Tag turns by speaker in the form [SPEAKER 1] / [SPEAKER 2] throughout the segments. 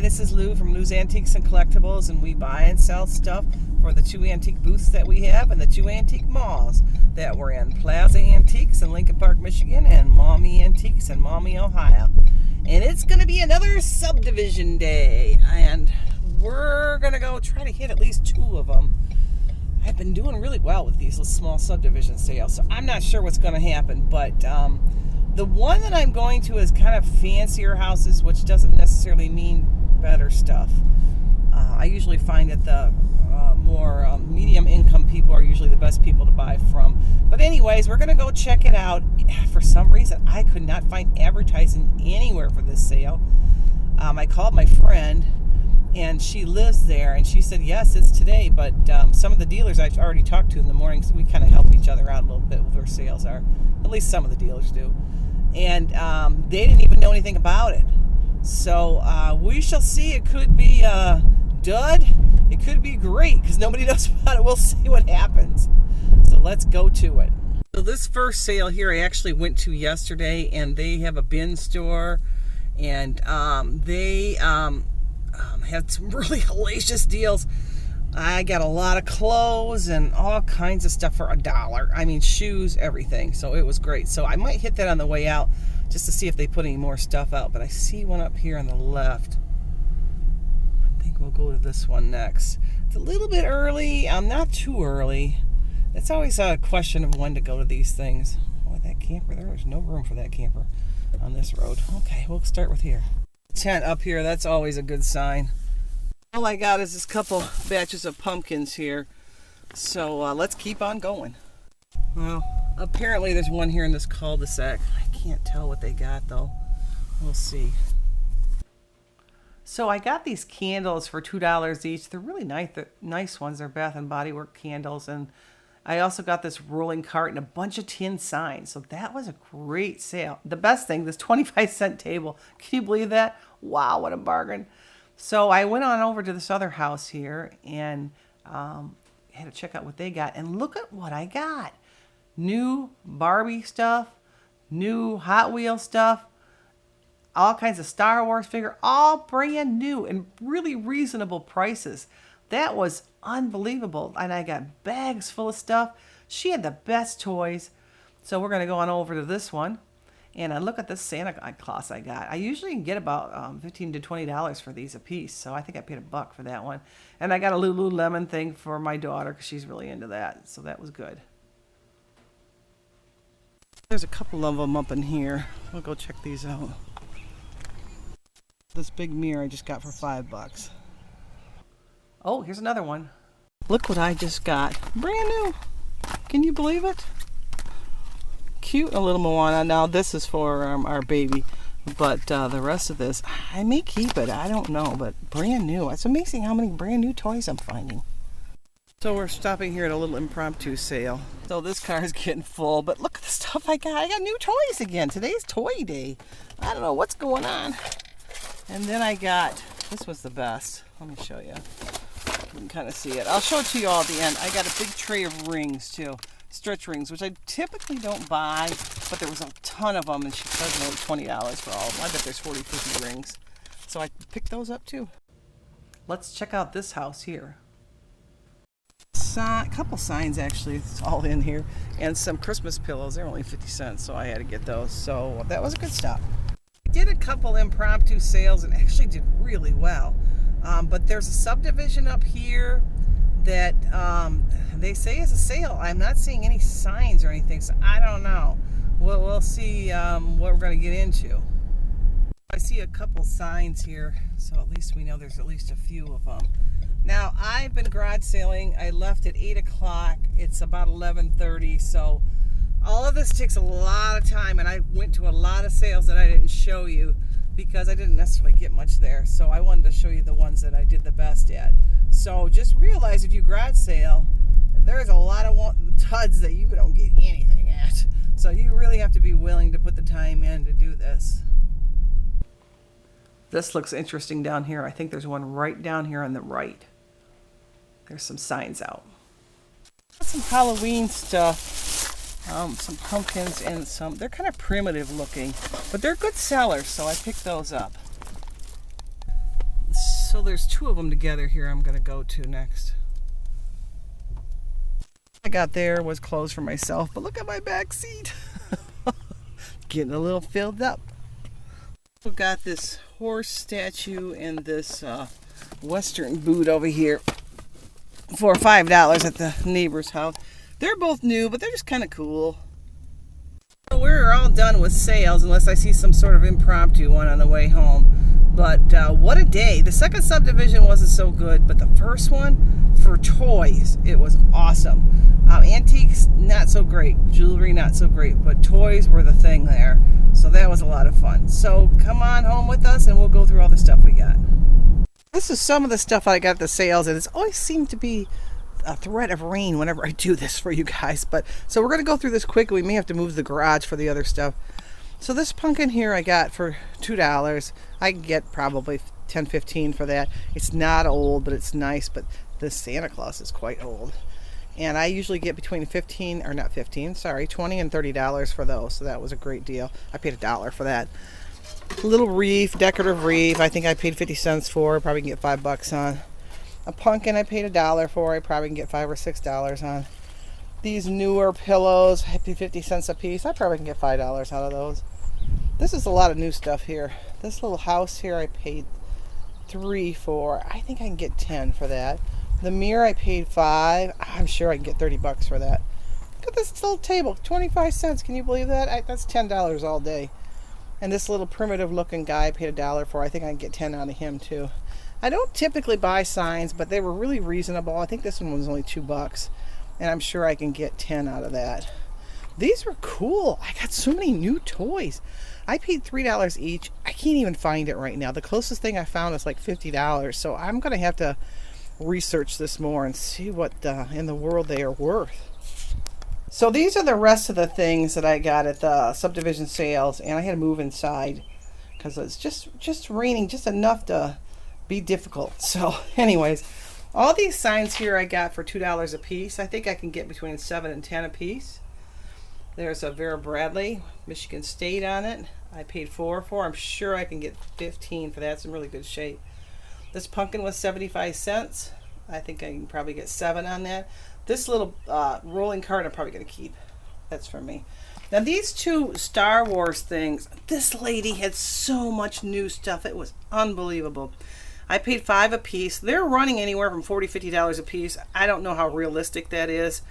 [SPEAKER 1] this is Lou from Lou's Antiques and Collectibles, and we buy and sell stuff for the 2 antique booths that we have and the 2 antique malls that we're in. Plaza Antiques in Lincoln Park, Michigan, and Maumee Antiques in Maumee, Ohio. And it's going to be another subdivision day, and we're going to go try to hit at least 2 of them. I've been doing really well with these little small subdivision sales, so I'm not sure what's going to happen, but the one that I'm going to is kind of fancier houses, which doesn't necessarily mean better stuff. I usually find that the more medium income people are usually the best people to buy from. But anyways, we're going to go check it out. For some reason, I could not find advertising anywhere for this sale. I called my friend, and she lives there, and she said, yes, it's today, but some of the dealers I've already talked to in the morning, so we kind of help each other out a little bit with where sales are. At least some of the dealers do. And they didn't even know anything about it. So we shall see. It could be dud. It could be great because nobody knows about it. We'll see what happens. So let's go to it. So this first sale here I actually went to yesterday, and they have a bin store, and they had some really hellacious deals. I got a lot of clothes and all kinds of stuff for $1. I mean, shoes, everything. So it was great. So I might hit that on the way out just to see if they put any more stuff out. But I see one up here on the left. I think we'll go to this one next. It's a little bit early. Not too early. It's always a question of when to go to these things. Boy, that camper, there's no room for that camper on this road. Okay, we'll start with here. Tent up here, that's always a good sign. All I got is this couple batches of pumpkins here, so let's keep on going. Well, apparently there's one here in this cul-de-sac. I can't tell what they got though. We'll see. So I got these candles for $2 each. They're really nice ones. They're Bath and Body Works candles, and I also got this rolling cart and a bunch of tin signs. So that was a great sale. The best thing, this 25-cent table. Can you believe that? Wow, what a bargain. So I went on over to this other house here and had to check out what they got. And look at what I got. New Barbie stuff, new Hot Wheels stuff, all kinds of Star Wars figure, all brand new and really reasonable prices. That was unbelievable. And I got bags full of stuff. She had the best toys. So we're going to go on over to this one. And look at this Santa Claus I got. I usually can get about $15 to $20 for these a piece. So I think I paid $1 for that one. And I got a Lululemon thing for my daughter because she's really into that. So that was good. There's a couple of them up in here. We'll go check these out. This big mirror I just got for $5. Oh, here's another one. Look what I just got. Brand new. Can you believe it? Cute, a little Moana. Now this is for our baby, but the rest of this I may keep it. I don't know, but brand new. It's amazing how many brand new toys I'm finding. So we're stopping here at a little impromptu sale. So this car is getting full, but look at the stuff I got. I got new toys again. Today's toy day. I don't know what's going on. And then I got, this was the best. Let me show you. You can kind of see it. I'll show it to you all at the end. I got a big tray of rings too. Stretch rings, which I typically don't buy, but there was a ton of them, and she charged me like $20 for all of them. I bet there's 40, 50 rings. So I picked those up too. Let's check out this house here. A couple signs actually, it's all in here, and some Christmas pillows. They're only 50 cents, so I had to get those. So that was a good stop. I did a couple impromptu sales and actually did really well. But there's a subdivision up here that they say is a sale. I'm not seeing any signs or anything, so I don't know. We'll see what we're going to get into. I see a couple signs here, so at least we know there's at least a few of them. Now, I've been garage sailing. I left at 8 o'clock. It's about 11:30, so all of this takes a lot of time, and I went to a lot of sales that I didn't show you because I didn't necessarily get much there. So I wanted to show you the ones that I did the best at. So just realize if you garage sale, there's a lot of tuds that you don't get anything at. So you really have to be willing to put the time in to do this. This looks interesting down here. I think there's one right down here on the right. There's some signs out. Some Halloween stuff, some pumpkins and they're kind of primitive looking, but they're good sellers, so I picked those up. So there's two of them together here I'm going to go to next. I got there was clothes for myself, but look at my back seat. Getting a little filled up. We've got this horse statue and this western boot over here for $5 at the neighbor's house. They're both new, but they're just kind of cool. We're all done with sales unless I see some sort of impromptu one on the way home. But what a day. The second subdivision wasn't so good, but the first one for toys, it was awesome. Antiques, not so great. Jewelry, not so great. But toys were the thing there. So that was a lot of fun. So come on home with us and we'll go through all the stuff we got. This is some of the stuff I got at the sales, and it's always seemed to be a threat of rain whenever I do this for you guys. But so we're going to go through this quick. We may have to move the garage for the other stuff. So this pumpkin here I got for $2. I can get probably $10-15 for that. It's not old, but it's nice. But this Santa Claus is quite old. And I usually get between $20 and $30 for those. So that was a great deal. I paid $1 for that. Little wreath, decorative wreath. I think I paid 50 cents for. Probably can get $5 on. A pumpkin I paid $1 for. I probably can get $5 or $6 on. These newer pillows, I paid 50 cents a piece. I probably can get $5 out of those. This is a lot of new stuff here. This little house here I paid $3 for. I think I can get $10 for that. The mirror I paid $5. I'm sure I can get $30 for that. Look at this little table, 25 cents. Can you believe that? That's $10 all day. And this little primitive looking guy I paid $1 for. I think I can get 10 out of him too. I don't typically buy signs, but they were really reasonable. I think this one was only $2. And I'm sure I can get 10 out of that. These were cool. I got so many new toys. I paid $3 each. I can't even find it right now. The closest thing I found is like $50. So I'm going to have to research this more and see what in the world they are worth. So these are the rest of the things that I got at the subdivision sales. And I had to move inside because it's just raining just enough to be difficult. So anyways, all these signs here I got for $2 a piece. I think I can get between 7 and 10 a piece. There's a Vera Bradley, Michigan State on it. I paid $4 for. I'm sure I can get 15 for that. It's in really good shape. This pumpkin was 75 cents. I think I can probably get 7 on that. This little rolling cart I'm probably going to keep. That's for me. Now these two Star Wars things, this lady had so much new stuff. It was unbelievable. I paid $5 a piece. They're running anywhere from $40-50 a piece. I don't know how realistic that is.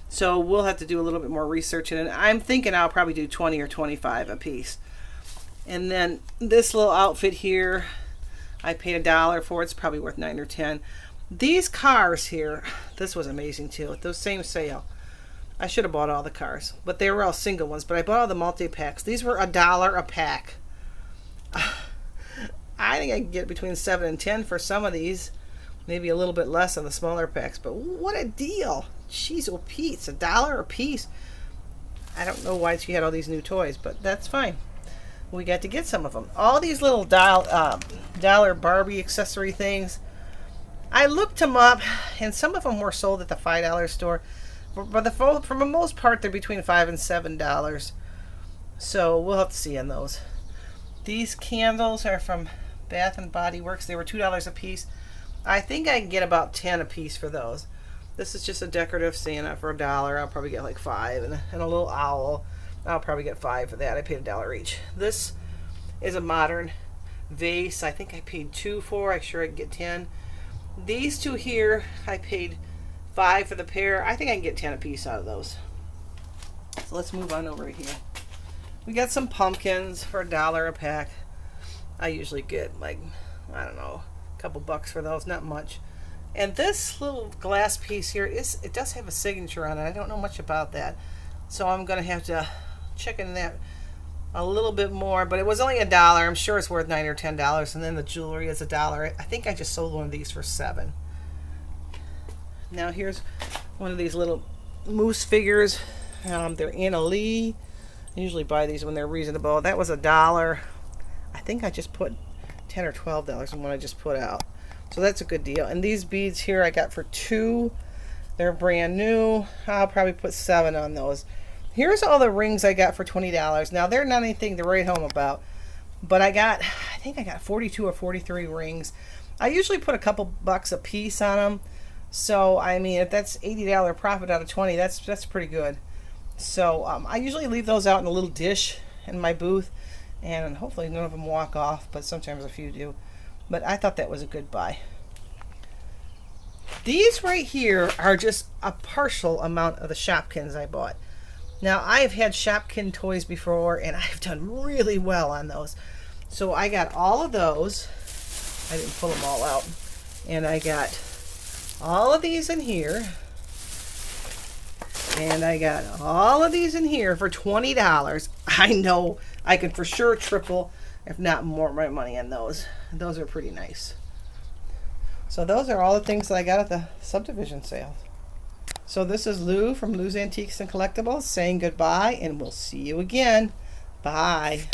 [SPEAKER 1] So we'll have to do a little bit more research in it. I'm thinking I'll probably do 20 or 25 a piece. And then this little outfit here, I paid $1 for. It's probably worth 9 or 10. These cars here, this was amazing too. Those same sale. I should have bought all the cars, but they were all single ones. But I bought all the multi-packs. These were $1 a pack. I think I can get between 7 and 10 for some of these. Maybe a little bit less on the smaller packs. But what a deal. Jeez, oh Pete, it's $1 a piece. I don't know why she had all these new toys, but that's fine. We got to get some of them. All these little dollar Barbie accessory things. I looked them up, and some of them were sold at the $5 store. But for the most part, they're between $5 and $7. So we'll have to see on those. These candles are from Bath and Body Works. They were $2 a piece. I think I can get about 10 a piece for those. This is just a decorative Santa for $1. I'll probably get like 5, and a little owl. I'll probably get 5 for that. I paid $1 each. This is a modern vase. I think I paid 2 for. I'm sure I can get 10. These two here, I paid 5 for the pair. I think I can get 10 a piece out of those. So let's move on over here. We got some pumpkins for $1 a pack. I usually get like, I don't know, a couple bucks for those, not much. And this little glass piece here, it does have a signature on it. I don't know much about that. So I'm going to have to check into that a little bit more. But it was only $1. I'm sure it's worth $9 or $10. And then the jewelry is $1. I think I just sold one of these for $7. Now here's one of these little moose figures. They're Anna Lee. I usually buy these when they're reasonable. That was $1. I think I just put $10 or $12 in what I just put out. So that's a good deal. And these beads here I got for $2. They're brand new. I'll probably put 7 on those. Here's all the rings I got for $20. Now they're not anything to write home about, but I think I got 42 or 43 rings. I usually put a couple bucks a piece on them. So I mean, if that's $80 profit out of 20, that's pretty good. So I usually leave those out in a little dish in my booth, and hopefully none of them walk off, but sometimes a few do. But I thought that was a good buy. These right here are just a partial amount of the Shopkins I bought. Now, I've had Shopkin toys before, and I've done really well on those. So I got all of those. I didn't pull them all out. And I got all of these in here. And I got all of these in here for $20. I know I can for sure triple, if not more, my money on those. Those are pretty nice. So those are all the things that I got at the Subdivision sale. So this is Lou from Lou's Antiques and Collectibles saying goodbye, and we'll see you again. Bye.